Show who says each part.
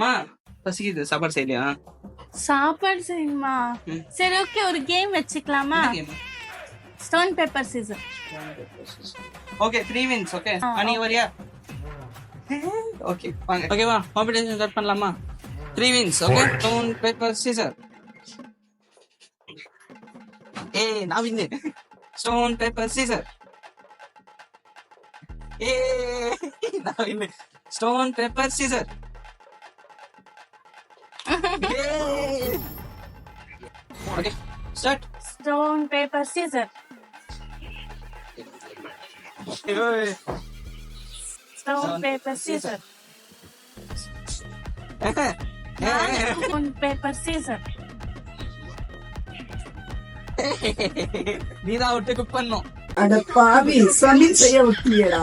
Speaker 1: மா பசிக்குது, சாப்பாடு செய்யலையா?
Speaker 2: சாப்பாடு செய்யுமா? சரி ஓகே, ஒரு கேம் வச்சுக்கலாமா? Stone paper scissor.
Speaker 1: Okay 3 wins. Okay நீ வரியா? ஓகே வாங்க. ஓகேவா, காம்படிஷன் ஸ்டார்ட் பண்ணலாமா? 3 wins. Okay stone paper scissor. ஏய் நான் வின்னு. Stone paper scissor. ஏய் நான் win. Stone paper scissor. Okay start.
Speaker 2: Stone paper scissor. Stone paper scissor. Stone paper scissor.
Speaker 1: நீதான் விட்டு குக் பண்ணும்.
Speaker 3: அட பாவி, சமையல் செய்ய விட்டியடா.